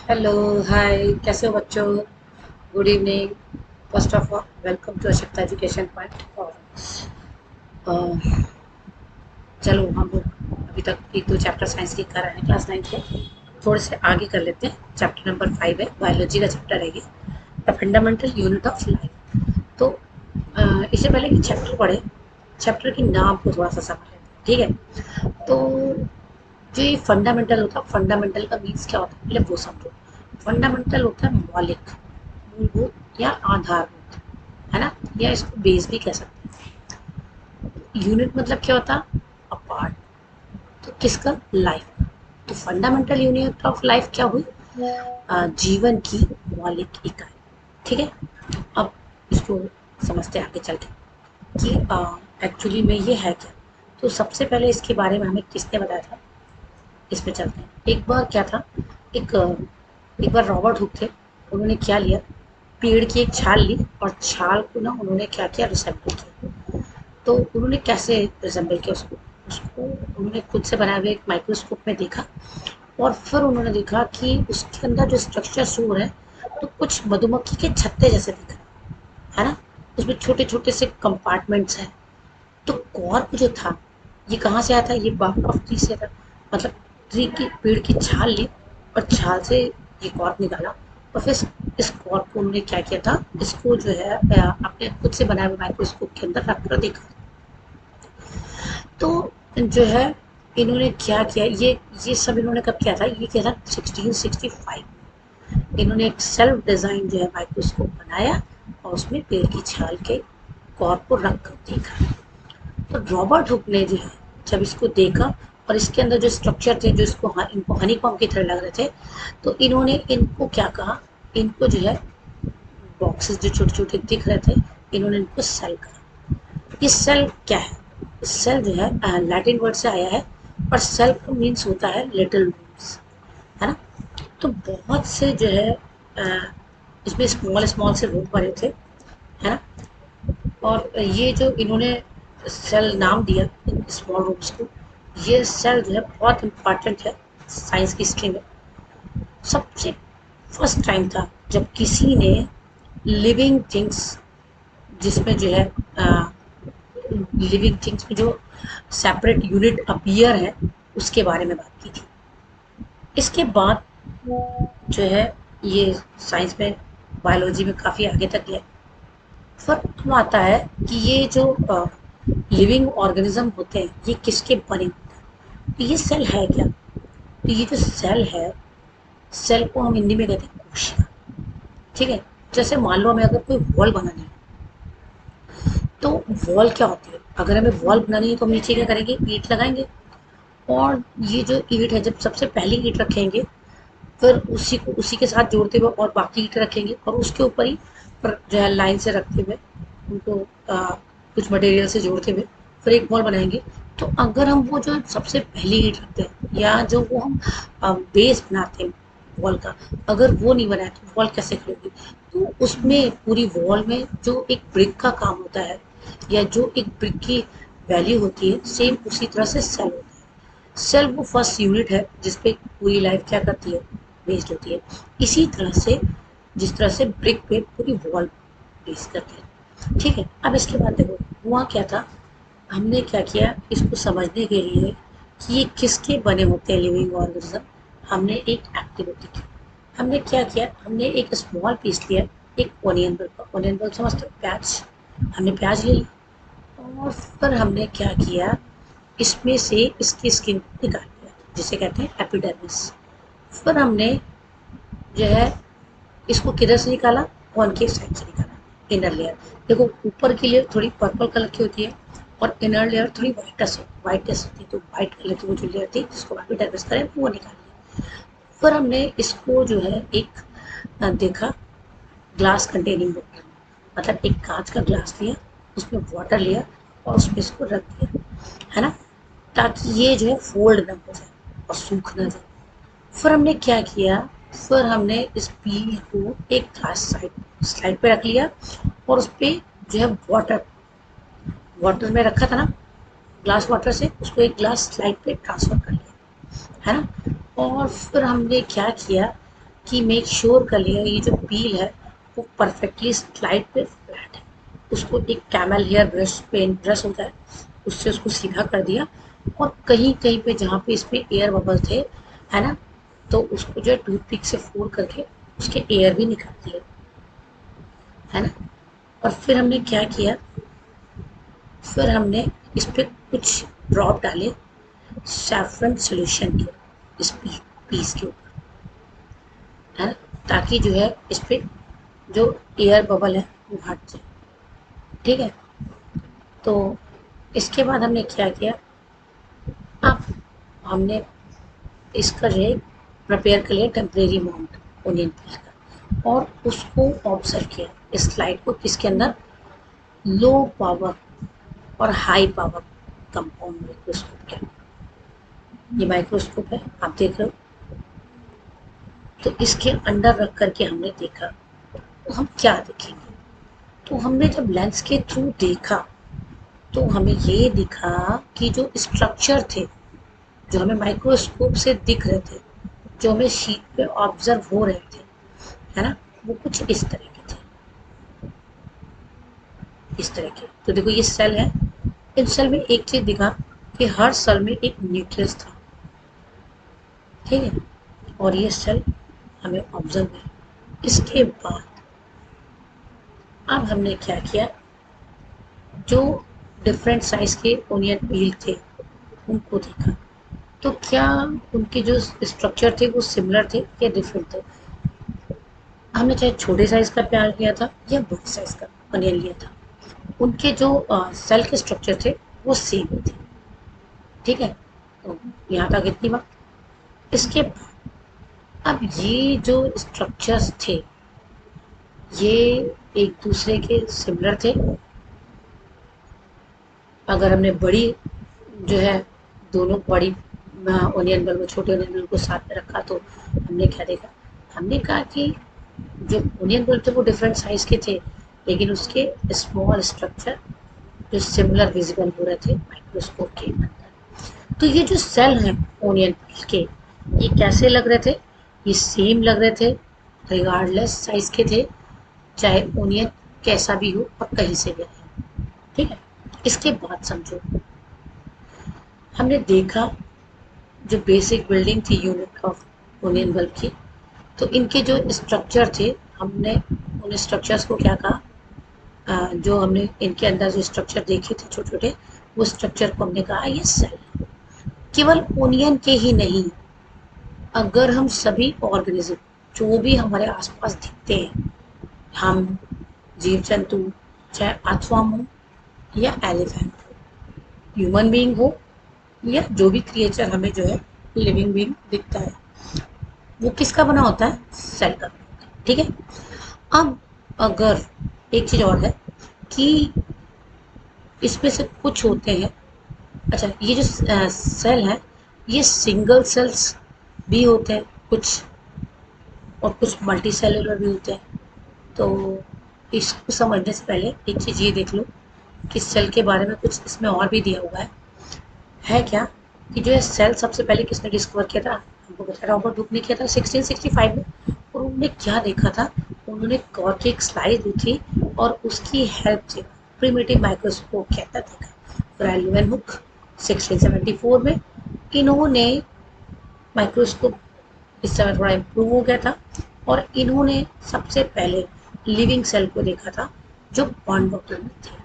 Hello, हाय, कैसे हो बच्चों? Good evening. First of all welcome to Ashakta education point. और चलो हम लोग अभी तक एक दो चैप्टर साइंस के कर रहे हैं क्लास 9 के। थोड़े से आगे कर लेते हैं। चैप्टर नंबर 5 है, बायोलॉजी का चैप्टर है ये, the fundamental unit of life. तो इससे पहले कि चैप्टर पढ़े, चैप्टर के नाम को थोड़ा सा समझ लेते हैं, ठीक है? तो जो ये फंडामेंटल होता है, फंडामेंटल का मीन्स क्या होता है पहले वो समझो। फंडामेंटल होता है मौलिक, मूलभूत या आधारभूत, है ना? या इसको बेस भी कह सकते हैं। यूनिट मतलब क्या होता है? अपार्ट। तो किसका? लाइफ। तो फंडामेंटल यूनिट ऑफ लाइफ क्या हुई? जीवन की मौलिक इकाई। ठीक है। अब इसको समझते हैं आगे चल के कि एक्चुअली में ये है क्या। तो सबसे पहले इसके बारे में हमें किसने बताया था, इस पे चलते हैं। एक बार क्या था, एक एक बार रॉबर्ट हुक थे। उन्होंने क्या लिया, पेड़ की एक छाल ली और छाल को ना उन्होंने क्या किया, रिसेंबल किया। तो उन्होंने कैसे रिसेंबल किया उसको, उन्होंने खुद से बनाए हुए एक माइक्रोस्कोप में देखा। और फिर उन्होंने देखा कि उसके अंदर जो स्ट्रक्चर शो हो रहा है, तो कुछ मधुमक्खी के छत्ते जैसे दिख रहे हैं, है ना? उसमें छोटे छोटे से कंपार्टमेंट्स हैं। तो कॉर्क जो था, ये कहाँ से आया था? ये बार्क ऑफ ट्री से था। मतलब ट्री की, पेड़ की छाल ली और छाल से ये कॉर्क निकाला। और फिर इस कॉर्क को उन्होंने क्या किया था, इसको जो है अपने खुद से बनाए हुए माइक्रोस्कोप के अंदर रख कर देखा। तो जो है इन्होंने क्या किया, ये सब इन्होंने कब किया था? ये किया था 1665 में। इन्होंने एक सेल्फ डिजाइन जो है माइक्रोस्कोप बनाया और उसमें पेड़ की छाल के कॉर्क को रख कर देखा। तो रॉबर्ट हुक ने जो है जब इसको देखा और इसके अंदर जो स्ट्रक्चर थे, जो इनको हनी कॉम्ब की तरह लग रहे थे, तो इन्होंने इनको क्या कहा, इनको जो है बॉक्सेस जो छोटे छोटे दिख रहे थे, इन्होंने इनको सेल कहा। ये सेल क्या है? सेल जो है लैटिन वर्ड से आया है और सेल का मीन्स होता है लिटिल रूम्स, है ना? तो बहुत से जो है इसमें स्मॉल स्मॉल से रूम बने थे, है ना? और ये जो इन्होंने सेल नाम दिया इन स्मॉल रूम्स को, ये सेल जो है बहुत इम्पॉर्टेंट है साइंस की हिस्ट्री में। सबसे फर्स्ट टाइम था जब किसी ने लिविंग थिंग्स, जिसमें जो है लिविंग थिंग्स में जो सेपरेट यूनिट अपीयर है, उसके बारे में बात की थी। इसके बाद जो है ये साइंस में, बायोलॉजी में काफ़ी आगे तक गया। फर्क आता है कि ये जो लिविंग ऑर्गेनिज्म होते हैं, ये किसके बने होते हैं। तो ये सेल है क्या? तो ये जो सेल है, सेल को हम हिंदी में कहते हैं कोशिका। ठीक है। जैसे मान लो हमें अगर कोई वॉल बनानी है, तो वॉल क्या होती है? अगर हमें वॉल बनानी है तो हम नीचे क्या करेंगे, ईंट लगाएंगे। और ये जो ईंट है, जब सबसे पहली ईंट रखेंगे, फिर उसी को उसी के साथ जोड़ते हुए और बाकी ईंट रखेंगे और उसके ऊपर ही पर जो है लाइन से रखते हुए उनको कुछ मटेरियल से जोड़ते हुए फिर एक वॉल बनाएंगे। तो अगर हम वो जो सबसे पहली ईंट रखते हैं या जो वो हम बेस बनाते हैं वॉल का, अगर वो नहीं बनाए तो वॉल कैसे खड़ी होगी? तो उसमें पूरी वॉल में जो एक ब्रिक का काम होता है या जो एक ब्रिक की वैल्यू होती है, सेम उसी तरह से सेल होता है। सेल वो फर्स्ट यूनिट है जिसपे पूरी लाइफ क्या करती है, बेस्ड होती है। इसी तरह से जिस तरह से ब्रिक पे पूरी वॉल बेस करती है। ठीक है। अब इसके बाद देखो हुआ क्या था, हमने क्या किया इसको समझने के लिए कि ये किसके बने होते हैं लिविंग ऑर्गेनिज्म, हमने एक एक्टिविटी की। हमने क्या किया, हमने एक स्मॉल पीस लिया, एक ओनियन बल्ब। ओनियन बल्ब समझते हो, प्याज। हमने प्याज ले लिया और फिर हमने क्या किया, इसमें से इसकी स्किन को निकाल दिया, जिसे कहते हैं एपिडर्मिस। फिर हमने जो है इसको किधर से निकाला, कॉनकेव साइड से निकाला, इनर लेयर। देखो ऊपर की लेयर थोड़ी पर्पल कलर की होती है और इनर लेयर थोड़ी वाइटस होती है। तो वाइट कलर की वो जो लेयर थी जिसको एपिडर्मिस करें, वो निकाल ली। फिर हमने इसको जो है एक देखा ग्लास कंटेनिंग वाटर, मतलब एक कांच का ग्लास लिया, उसमें वाटर लिया और उसमें इसको रख दिया, है ना? ताकि ये जो है फोल्ड ना हो जाए और सूख ना जाए। फिर हमने क्या किया, फिर हमने इस पील को एक ग्लास स्लाइड पे रख लिया और उस पर जो है वाटर, वाटर में रखा था ना, ग्लास वाटर से उसको एक ग्लास स्लाइड पे ट्रांसफर कर लिया, है ना? और फिर हमने क्या किया कि मेक श्योर कर लिया ये जो पील है वो परफेक्टली स्लाइड पे फ्लैट है। उसको एक camel hair brush, pen brush होता है, उससे उसको सीधा कर दिया, और कहीं कहीं पे जहाँ पे इसमें एयर बबल थे, है ना, तो उसको जो है टूथपिक से फोड़ करके उसके एयर भी निकाल दिए, है ना। और फिर हमने क्या किया, फिर हमने इस पे कुछ ड्रॉप डाले सैफरन सॉल्यूशन के, इस पीस के ऊपर, है ना, ताकि जो है इस पे जो एयर बबल है वो हट जाए। ठीक है, तो इसके बाद हमने क्या किया, अब हमने इसका जो है प्रिपेयर कर लिया टेम्परेरी माउंट ओनियन पील का, और उसको ऑब्जर्व किया इस स्लाइड को, किसके अंदर, लो पावर और हाई पावर कंपाउंड माइक्रोस्कोप के। ये माइक्रोस्कोप है, आप देख रहे हो, तो इसके अंदर रख करके हमने देखा, तो हम क्या देखेंगे, तो हमने जब लेंस के थ्रू देखा तो हमें ये दिखा कि जो स्ट्रक्चर थे, जो हमें माइक्रोस्कोप से दिख रहे थे, जो हमें शीट पे ऑब्जर्व हो रहे थे, है ना, वो कुछ इस तरह के थे, इस तरह के। तो देखो ये सेल है, इन सेल में एक चीज दिखा कि हर सेल में एक न्यूक्लियस था, ठीक है, और ये सेल हमें ऑब्जर्व है। इसके बाद अब हमने क्या किया, जो डिफरेंट साइज के ओनियन पील थे उनको देखा, तो क्या उनके जो स्ट्रक्चर थे वो सिमिलर थे या डिफरेंट थे। हमने चाहे छोटे साइज का प्याज लिया था या बड़े साइज का अनियन लिया था, उनके जो सेल के स्ट्रक्चर थे वो सेम ही थे। ठीक है, तो यहाँ तक इतनी बात। इसके बाद अब ये जो स्ट्रक्चर्स थे ये एक दूसरे के सिमिलर थे। अगर हमने बड़ी जो है दोनों बड़ी ओनियन बल को, छोटे ओनियन बल को साथ में रखा, तो हमने क्या देखा, हमने कहा कि जो ओनियन बल थे वो डिफरेंट साइज के थे, लेकिन उसके स्मॉल स्ट्रक्चर जो सिमिलर विजिबल हो रहे थे माइक्रोस्कोप के अंदर। तो ये जो सेल हैं ओनियन के, ये कैसे लग रहे थे, ये सेम लग रहे थे, रिगार्डलेस साइज के थे, चाहे ओनियन कैसा भी हो और कहीं से भी आए। ठीक है, इसके बाद समझो, हमने देखा जो बेसिक बिल्डिंग थी यूनिट ऑफ ओनियन बल्ब की, तो इनके जो स्ट्रक्चर थे, हमने उन स्ट्रक्चर्स को क्या कहा, जो हमने इनके अंदर जो स्ट्रक्चर देखे थे छोटे छोटे, वो स्ट्रक्चर को हमने कहा ये सेल। केवल ओनियन के ही नहीं, अगर हम सभी ऑर्गेनिज्म जो भी हमारे आसपास दिखते हैं, हम जीव जंतु, चाहे अर्थवर्म हो या एलिफेंट हो, ह्यूमन बीइंग हो या जो भी क्रिएचर हमें जो है लिविंग बीइंग दिखता है, वो किसका बना होता है, सेल का बना होता है। ठीक है, अब अगर एक चीज और है कि इसमें से कुछ होते हैं, अच्छा ये जो सेल है ये सिंगल सेल्स भी होते हैं कुछ, और कुछ मल्टी सेलुलर भी होते हैं। तो इसको समझने से पहले एक चीज़ ये देख लो कि सेल के बारे में कुछ इसमें और भी दिया हुआ है क्या, कि जो है सेल सबसे पहले किसने डिस्कवर किया था, हमको पता है रॉबर्ट हुक ने किया था 1665 में। और उन्होंने क्या देखा था, उन्होंने कॉर्क की एक स्लाइड दी थी और उसकी हेल्प से प्रिमिटिव माइक्रोस्कोप कहता देखा। फ्राइलुएन हुक 1674 में इन्होंने माइक्रोस्कोप, इस समय थोड़ा इम्प्रूव हो गया था, और इन्होंने सबसे पहले लिविंग सेल को देखा था जो बॉन्ड बॉटल में थे।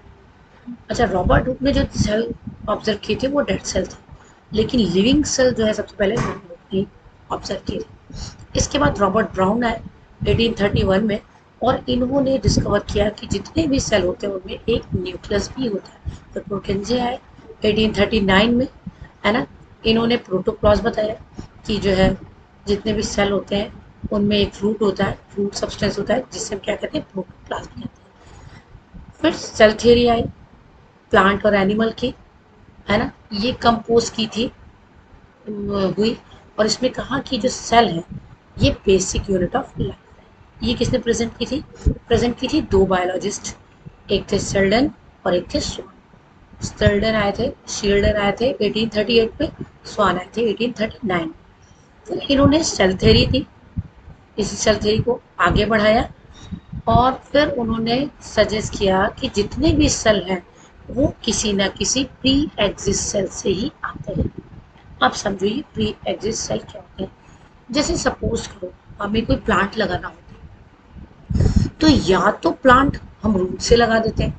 अच्छा, रॉबर्ट हुक ने जो सेल ऑब्जर्व किए थे वो डेड सेल थे, लेकिन लिविंग सेल जो है सबसे पहले हुक ऑब्जर्व किए थे। इसके बाद रॉबर्ट ब्राउन आए 1831 में, और इन्होंने डिस्कवर किया कि जितने भी सेल होते हैं उनमें एक न्यूक्लियस भी होता है। फिर प्रोकेंजे आए 1839 में, है ना, इन्होंने प्रोटोप्लाज्म बताया कि जो है जितने भी सेल होते हैं उनमें एक फ्रूट होता है, फ्रूट सब्सटेंस होता है जिससे हम क्या कहते हैं, प्रोटोप्लाज्म कहते हैं। फिर सेल थ्योरी आई प्लांट और एनिमल की, है ना, ये कंपोज की थी हुई, और इसमें कहा कि जो सेल है ये बेसिक यूनिट ऑफ लाइफ है। ये किसने प्रेजेंट की थी, प्रेजेंट की थी दो बायोलॉजिस्ट, एक थे शेल्डन और एक थे स्वान। शील्डन आए थे 1838 में, स्वान आए थे 1839 में। फिर इन्होंने सेल थ्योरी दी, इसी सेल थ्योरी को आगे बढ़ाया और फिर उन्होंने सजेस्ट किया कि जितने भी सेल हैं वो किसी ना किसी प्री एग्जिस्ट सेल से ही आते हैं। आप समझो ये प्री एग्जिस्ट सेल क्या होते हैं। जैसे सपोज करो हमें कोई प्लांट लगाना होता है तो या तो प्लांट हम रूट से लगा देते हैं,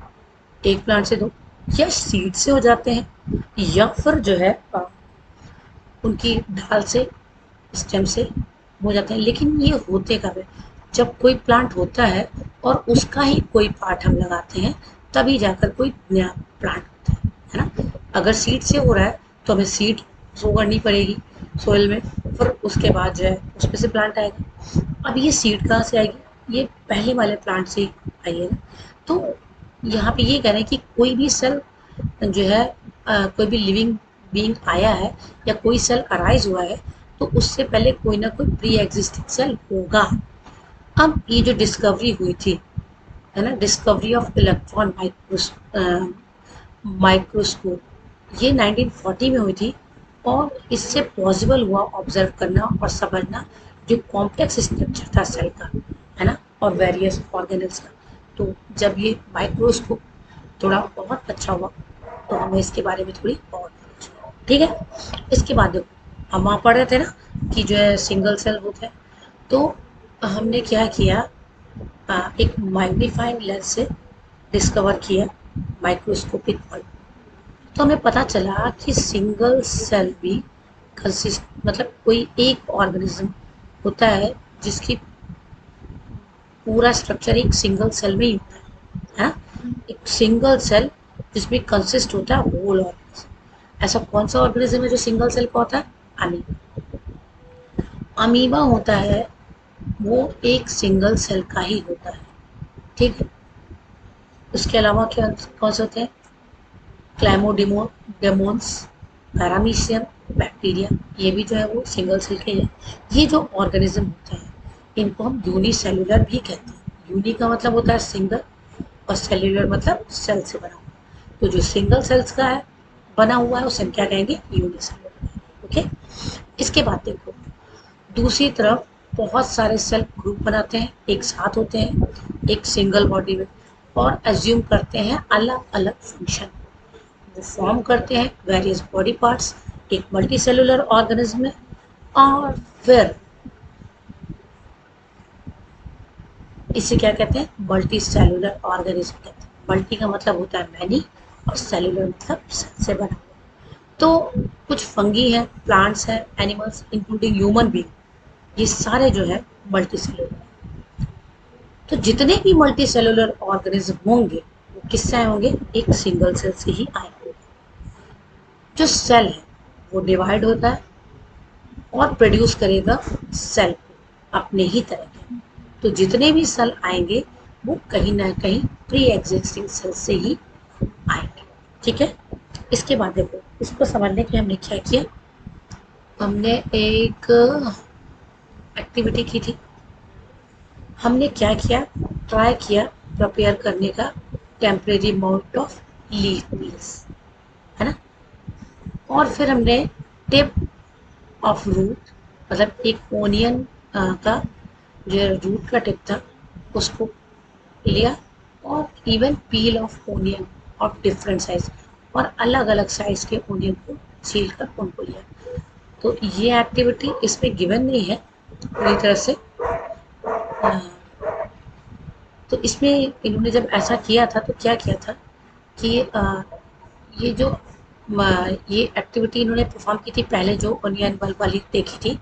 एक प्लांट से दो, या सीड से हो जाते हैं, या फिर जो है उनकी ढाल से, स्टेम से हो जाते हैं। लेकिन ये होते कब है, जब कोई प्लांट होता है और उसका ही कोई पार्ट हम लगाते हैं तभी जाकर कोई नया प्लांट होता है ना। अगर सीड से हो रहा है तो हमें सीड सो करनी पड़ेगी सोइल में, फिर उसके बाद जो है उसमें से प्लांट आएगा। अब ये सीड कहाँ से आएगी, ये पहले वाले प्लांट से ही आई है ना। तो यहाँ पे ये कह रहे हैं कि कोई भी सेल जो है कोई भी लिविंग बीइंग आया है या कोई सेल अराइज हुआ है तो उससे पहले कोई ना कोई प्री एग्जिस्टिंग सेल होगा। अब ये जो डिस्कवरी हुई थी है ना, डिस्कवरी ऑफ इलेक्ट्रॉन माइक्रोस्कोप, ये 1940 में हुई थी और इससे पॉसिबल हुआ ऑब्जर्व करना और समझना जो कॉम्प्लेक्स स्ट्रक्चर था सेल का, है ना, और वेरियस ऑर्गेनल्स का। तो जब ये माइक्रोस्कोप थोड़ा बहुत अच्छा हुआ तो हमें इसके बारे में थोड़ी और नॉलेज हुई। ठीक है, इसके बाद देखो हम वहाँ पढ़ रहे थे ना कि जो है सिंगल सेल होता है। तो हमने क्या किया, एक मैग्नीफाइंग लेंस से डिस्कवर किया माइक्रोस्कोपिक वर्ल्ड। तो हमें पता चला कि सिंगल सेल भी कंसिस्ट मतलब कोई एक ऑर्गेनिज्म होता है जिसकी पूरा स्ट्रक्चर एक सिंगल सेल में ही होता है ना। एक सिंगल सेल जिसमें कंसिस्ट होता है होल ऑर्गेनिज्म। ऐसा कौन सा ऑर्गेनिज्म है जो सिंगल सेल का होता है, अमीबा। अमीबा होता है वो एक सिंगल सेल का ही होता है। ठीक है, उसके अलावा क्या कौन से होते हैं, क्लैमोडेमोन्स, पैरामीशियम, बैक्टीरिया, ये भी जो है वो सिंगल सेल के हैं। ये जो ऑर्गेनिज्म होते हैं इनको हम यूनिसेलुलर भी कहते हैं। यूनि का मतलब होता है सिंगल और सेल्यूलर मतलब सेल से बना हुआ। तो जो सिंगल सेल्स का है बना हुआ है उसे हम क्या कहेंगे, यूनिसेलुलर। ओके, इसके बाद देखो दूसरी तरफ बहुत सारे सेल ग्रुप बनाते हैं, एक साथ होते हैं एक सिंगल बॉडी में और एज्यूम करते हैं अलग अलग फंक्शन। वो फॉर्म करते हैं वेरियस बॉडी पार्ट्स एक मल्टी सेलुलर ऑर्गेनिज्म में। और फिर इसे क्या कहते हैं, मल्टी सेलुलर ऑर्गेनिज्म कहते हैं। मल्टी का मतलब होता है मैनी और सेलुलर मतलब सेल से बना हुआ। तो कुछ फंगी हैं, प्लांट्स हैं, एनिमल्स इंक्लूडिंग ह्यूमन बीइंग, ये सारे जो है मल्टी सेलुलर। तो जितने भी मल्टी सेलुलर ऑर्गेनिज्म होंगे वो किससे आए होंगे, एक सिंगल सेल से ही आए होंगे। जो सेल है वो डिवाइड होता है और प्रोड्यूस करेगा सेल अपने ही तरह के। तो जितने भी सेल आएंगे वो कहीं ना कहीं प्री एग्जिस्टिंग सेल से ही आएंगे। ठीक है, इसके बाद देखो इसको समझने के लिए हमने क्या किया, हमने एक एक्टिविटी की थी। हमने क्या किया, ट्राई किया प्रिपेयर करने का temporary amount of leaf meals, है ना। और फिर हमने टिप ऑफ रूट मतलब एक ओनियन का जो रूट का टिप था उसको लिया और even peel of onion of different size और अलग अलग साइज के ओनियन को छील कर उनको लिया। तो ये एक्टिविटी इसमें गिवन नहीं है पूरी तरह से। तो इसमें इन्होंने जब ऐसा किया था तो क्या किया था कि ये जो ये एक्टिविटी इन्होंने परफॉर्म की थी पहले जो ओनियन बल्ब वाली देखी थी।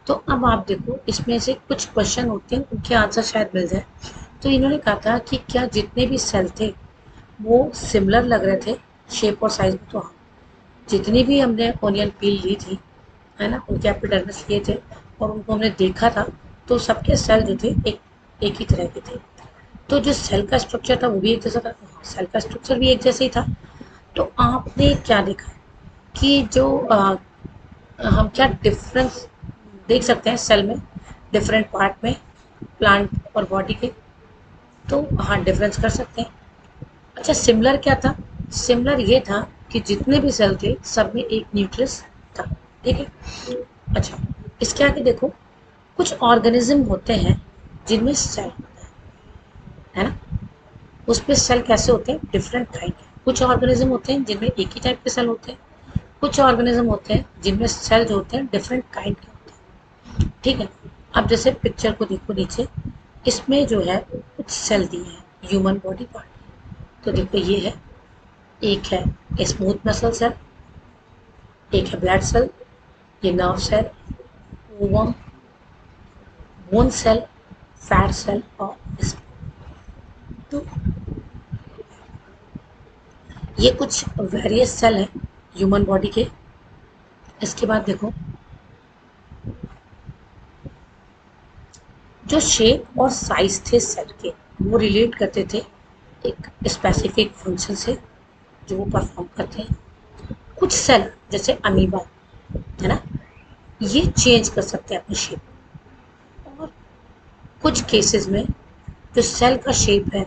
तो अब आप देखो इसमें से कुछ क्वेश्चन होते हैं उनके आंसर शायद मिल जाए। तो इन्होंने कहा था कि क्या जितने भी सेल थे वो सिमिलर लग रहे थे शेप और साइज में। तो हाँ, जितनी भी हमने ओनियन पील ली थी है ना, उनके एपिडर्मिस लिए थे और उनको हमने देखा था तो सबके सेल जो थे एक ही तरह के थे। तो जो सेल का स्ट्रक्चर था वो भी एक जैसा था, सेल का स्ट्रक्चर भी एक जैसा ही था। तो आपने क्या देखा कि जो हम क्या डिफरेंस देख सकते हैं सेल में डिफरेंट पार्ट में प्लांट और बॉडी के। तो हाँ डिफरेंस कर सकते हैं। अच्छा सिमिलर क्या था, सिमिलर ये था कि जितने भी सेल थे सब में एक न्यूक्लियस था। ठीक है, अच्छा इसके आगे देखो कुछ ऑर्गेनिज्म होते हैं जिनमें सेल होता है ना। उसमें सेल कैसे होते हैं, डिफरेंट काइंड के। कुछ ऑर्गेनिज्म होते हैं जिनमें एक ही टाइप के सेल होते हैं, कुछ ऑर्गेनिज्म होते हैं जिनमें सेल जो होते हैं डिफरेंट काइंड के होते हैं, ठीक है। अब जैसे पिक्चर को देखो नीचे, इसमें जो है कुछ सेल दिए हैं ह्यूमन बॉडी पार्ट। तो देखो ये है, एक है स्मूथ मसल सेल, एक है ब्लड सेल, ये nerve cell, ovum, bone cell, fat cell और तो ये कुछ वेरियस सेल हैं ह्यूमन बॉडी के। इसके बाद देखो, जो शेप और साइज थे सेल के, वो रिलेट करते थे एक स्पेसिफिक फंक्शन से जो वो परफॉर्म करते हैं। कुछ सेल जैसे अमीबा है ना, ये चेंज कर सकते हैं अपनी शेप। और कुछ केसेस में जो सेल का शेप है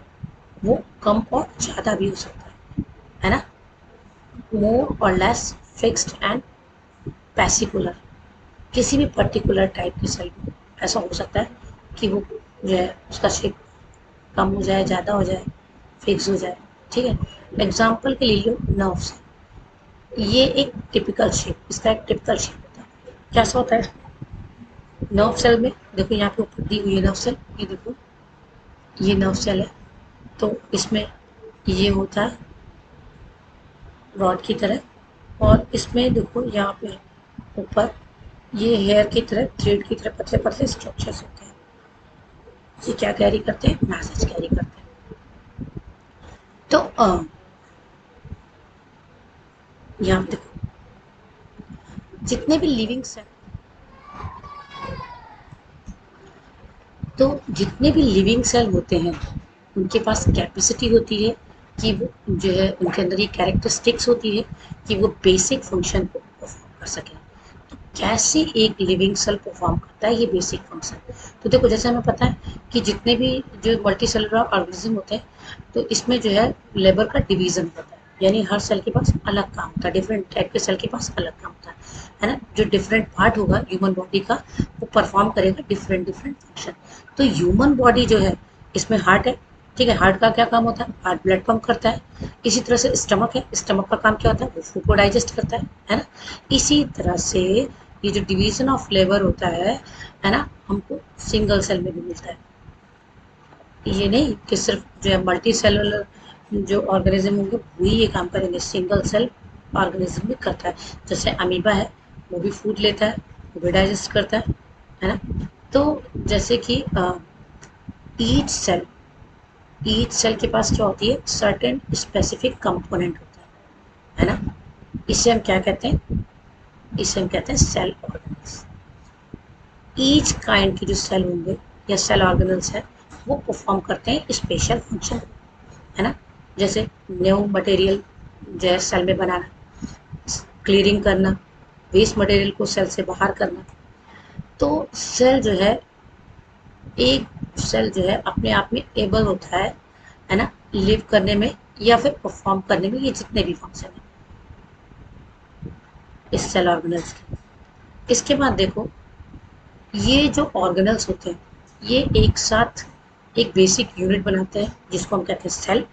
वो कम और ज़्यादा भी हो सकता है ना, मोर और लेस फिक्स्ड एंड पैसिकुलर। किसी भी पर्टिकुलर टाइप के सेल में ऐसा हो सकता है कि वो जो है उसका शेप कम हो जाए, ज़्यादा हो जाए, फिक्स हो जाए, ठीक है। एग्जाम्पल के लिए नर्व सेल, ये एक टिपिकल शेप, इसका एक टिपिकल शेप होता है। कैसा होता है नर्व सेल में, देखो यहाँ पे ऊपर दी हुई है नर्व सेल, ये देखो ये नर्व सेल है। तो इसमें ये होता है रॉड की तरह, और इसमें देखो यहाँ पे ऊपर ये हेयर की तरह, थ्रेड की तरह पतले पतले स्ट्रक्चर्स होते हैं। ये क्या कैरी करते हैं, मैसेज कैरी करते हैं। तो यहाँ पे देखो, जितने भी लिविंग सेल, तो जितने भी लिविंग सेल होते हैं उनके पास कैपेसिटी होती है कि वो जो है उनके अंदर ये कैरेक्टरिस्टिक्स होती है कि वो बेसिक फंक्शन को परफॉर्म कर सकें। तो कैसे एक लिविंग सेल परफॉर्म करता है ये बेसिक फंक्शन। तो देखो जैसे हमें पता है कि जितने भी जो मल्टी सेलुलर ऑर्गेनिज्म होते हैं, तो इसमें जो है लेबर का डिवीजन होता है, यानी हर सेल के पास अलग काम होता है, डिफरेंट टाइप के सेल के पास अलग काम होता है ना। जो डिफरेंट पार्ट होगा ह्यूमन बॉडी का, वो परफॉर्म करेगा डिफरेंट डिफरेंट फंक्शन। तो ह्यूमन बॉडी जो है, इसमें हार्ट है, ठीक है। हार्ट का क्या काम होता है, हार्ट ब्लड पंप करता है। इसी तरह से स्टमक है, स्टमक का काम क्या होता है, वो फूड को डाइजेस्ट करता है ना। इसी तरह से ये जो डिवीजन ऑफ लेबर होता है ना, हमको सिंगल सेल में भी मिलता है। ये नहीं कि सिर्फ जो है मल्टी सेलुलर जो ऑर्गेनिज्म होंगे वही ये काम करेंगे, सिंगल सेल ऑर्गेनिज्म भी करता है। जैसे अमीबा है, वो भी फूड लेता है, वो भी डाइजेस्ट करता है ना। तो जैसे कि ईच सेल, ईच सेल के पास क्या होती है, सर्टेन स्पेसिफिक कंपोनेंट होता है ना। इसे हम क्या कहते हैं, इसे हम कहते हैं सेल ऑर्गेनल्स। ईच काइंड के जो सेल होंगे या सेल ऑर्गेनल्स है, वो परफॉर्म करते हैं स्पेशल फंक्शन, है ना। जैसे न्यू मटेरियल जो है सेल में बनाना, क्लियरिंग करना, वेस्ट मटेरियल को सेल से बाहर करना। तो सेल जो है, एक सेल जो है अपने आप में एबल होता है ना, लिव करने में या फिर परफॉर्म करने में, ये जितने भी फंक्शन है इस सेल ऑर्गेनल्स के। इसके बाद देखो, ये जो ऑर्गेनल्स होते हैं ये एक साथ एक बेसिक यूनिट बनाते हैं जिसको हम कहते हैं सेल।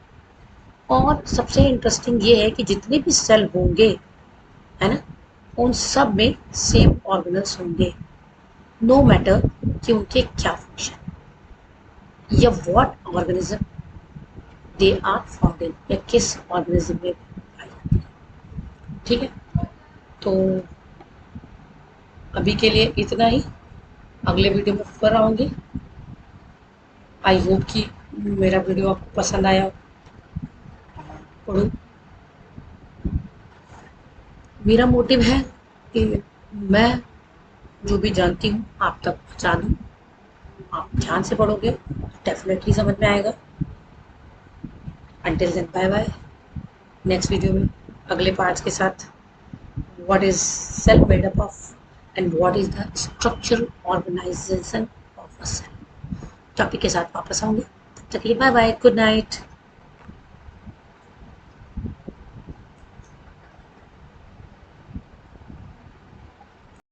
और सबसे इंटरेस्टिंग ये है कि जितने भी सेल होंगे, है ना, उन सब में सेम ऑर्गेनल्स होंगे, नो मैटर कि उनके क्या फंक्शन या what organism they are found in, या किस ऑर्गेनिज्म में पाई जाती है, ठीक है। तो अभी के लिए इतना ही, अगले वीडियो में फिर आऊँगी। आई होप कि मेरा वीडियो आपको पसंद आया हो। मेरा मोटिव है कि मैं जो भी जानती हूँ आप तक पहुँचा दूँ। आप ध्यान से पढ़ोगे डेफिनेटली समझ में आएगा। Until then bye bye. Next video में अगले पार्ट्स के साथ what is cell made up of and what is the structural organization of a cell topic के साथ वापस आऊँगी। तब तक के लिए बाय बाय, गुड नाइट।